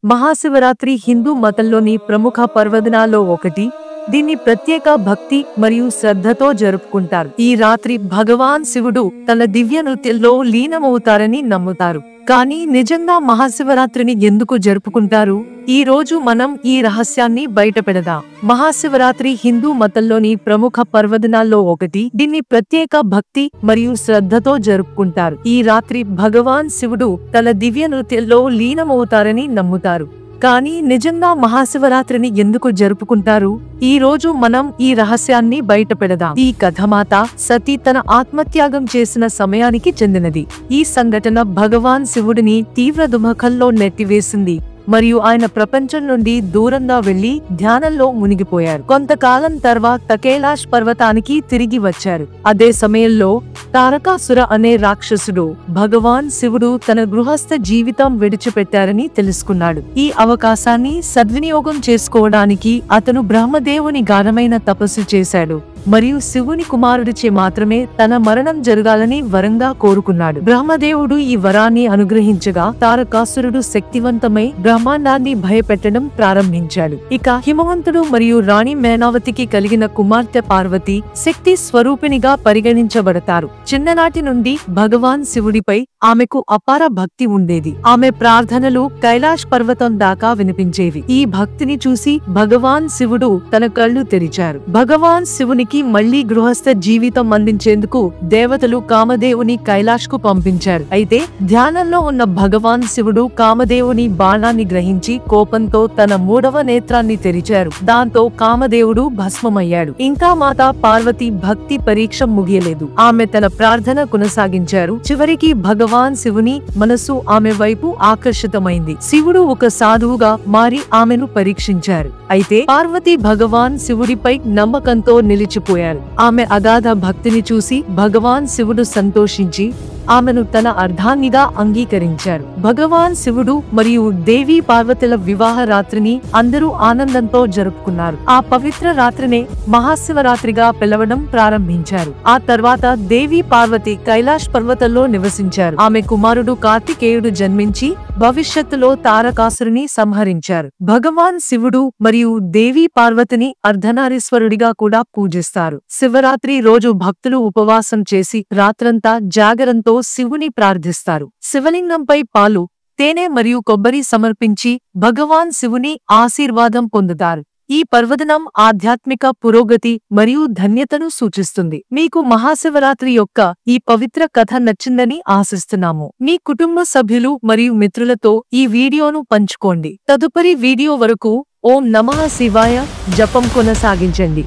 మహాశివరాత్రి హిందూ మతంలోని ప్రముఖ పర్వదినాల్లో ఒకటి. దీన్ని ప్రత్యేక భక్తి మరియు శ్రద్ధతో జరుపుకుంటారు. ఈ రాత్రి భగవాన్ శివుడు తన దివ్య నృత్యంలో లీనమవుతారని నమ్ముతారు. కానీ నిజంగా మహాశివరాత్రిని ఎందుకు జరుపుకుంటారు? ఈ రోజు మనం ఈ రహస్యాన్ని బయటపెడదాం. మహాశివరాత్రి హిందూ మతంలోని ప్రముఖ పర్వదినాల్లో ఒకటి. దీన్ని ప్రత్యేక భక్తి మరియు శ్రద్ధతో జరుపుకుంటారు. ఈ రాత్రి భగవాన్ శివుడు తన దివ్య నృత్యంలో లీనమవుతారని నమ్ముతారు. కానీ నిజంగా మహాశివరాత్రిని ఎందుకు జరుపుకుంటారు? ఈ రోజు మనం ఈ రహస్యాన్ని బయటపెడదాం. ఈ కథమాత సతీ తన ఆత్మత్యాగం చేసిన సమయానికి చెందినది. ఈ సంఘటన భగవాన్ శివుడిని తీవ్ర దుఃఖంలో నెట్టివేసింది మరియు ఆయన ప్రపంచం నుండి దూరంగా వెళ్లి ధ్యానంలో మునిగిపోయారు. కొంతకాలం తర్వాత కైలాష్ పర్వతానికి తిరిగి వచ్చారు. అదే సమయంలో తారకాసుర అనే రాక్షసుడు భగవాన్ శివుడు తన గృహస్థ జీవితం విడిచిపెట్టారని తెలుసుకున్నాడు. ఈ అవకాశాన్ని సద్వినియోగం చేసుకోవడానికి అతను బ్రహ్మదేవుని గాఢమైన తపస్సు చేశాడు మరియు శివుని కుమారుడిచే మాత్రమే తన మరణం జరగాలని వరంగా కోరుకున్నాడు. బ్రహ్మదేవుడు ఈ వరాన్ని అనుగ్రహించగా తారకాసురుడు శక్తివంతమై బ్రహ్మాండాన్ని భయపెట్టడం ప్రారంభించాడు. ఇక హిమవంతుడు మరియు రాణి మేనావతికి కలిగిన కుమార్తె పార్వతి శక్తి స్వరూపిణిగా పరిగణించబడతారు. చిన్ననాటి నుండి భగవాన్ శివుడిపై ఆమెకు అపార భక్తి ఉండేది. ఆమె ప్రార్థనలు కైలాష్ పర్వతం దాకా వినిపించేవి. ఈ భక్తిని చూసి భగవాన్ శివుడు తన కళ్ళు తెరిచారు. భగవాన్ శివునికి మళ్లీ గృహస్థ జీవితం అందించేందుకు దేవతలు కామదేవుని కైలాష్ కు పంపించారు. అయితే ధ్యానంలో ఉన్న భగవాన్ శివుడు కామదేవుని బాణాన్ని గ్రహించి కోపంతో తన మూడవ నేత్రాన్ని తెరిచారు. దాంతో కామదేవుడు భస్మమయ్యాడు. ఇంకా మాత పార్వతి భక్తి పరీక్ష ముగియలేదు. ఆమె తన ప్రార్థన కొనసాగించారు. చివరికి భగవాన్ శివుని మనసు ఆమె వైపు ఆకర్షితమైంది. శివుడు ఒక సాధువుగా మారి ఆమెను పరీక్షించారు. అయితే పార్వతి భగవాన్ శివుడిపై నమ్మకంతో నిలిచిపోయారు. ఆమె అగాధ భక్తిని చూసి భగవాన్ శివుడు సంతోషించి ఆమెను తన అర్ధాంగిగా అంగీకరించారు. భగవాన్ శివుడు మరియు దేవి పార్వతుల వివాహ రాత్రిని అందరూ ఆనందంతో జరుపుకున్నారు. ఆ పవిత్ర రాత్రినే మహాశివరాత్రిగా పిలవడం ప్రారంభించారు. ఆ తర్వాత దేవి పార్వతి కైలాష్ పర్వతంలో నివసించారు. ఆమె కుమారుడు కార్తికేయుడు జన్మించి భవిష్యత్తులో తారకాసురుని సంహరించారు. భగవాన్ శివుడు మరియు దేవి పార్వతిని అర్ధనారీశ్వరుడిగా కూడా పూజిస్తారు. శివరాత్రి రోజు భక్తులు ఉపవాసం చేసి రాత్రంతా జాగరంతో శివుని ప్రార్థిస్తారు. శివలింగంపై పాలు, తేనె మరియు కొబ్బరి సమర్పించి భగవాన్ శివుని ఆశీర్వాదం పొందుతారు. ఈ పర్వదినం ఆధ్యాత్మిక పురోగతి మరియు ధన్యతను సూచిస్తుంది. మీకు మహాశివరాత్రి యొక్క ఈ పవిత్ర కథ నచ్చిందని ఆశిస్తున్నాము. మీ కుటుంబ సభ్యులు మరియు మిత్రులతో ఈ వీడియోను పంచుకోండి. తదుపరి వీడియో వరకు ఓం నమః శివాయ జపం కొనసాగించండి.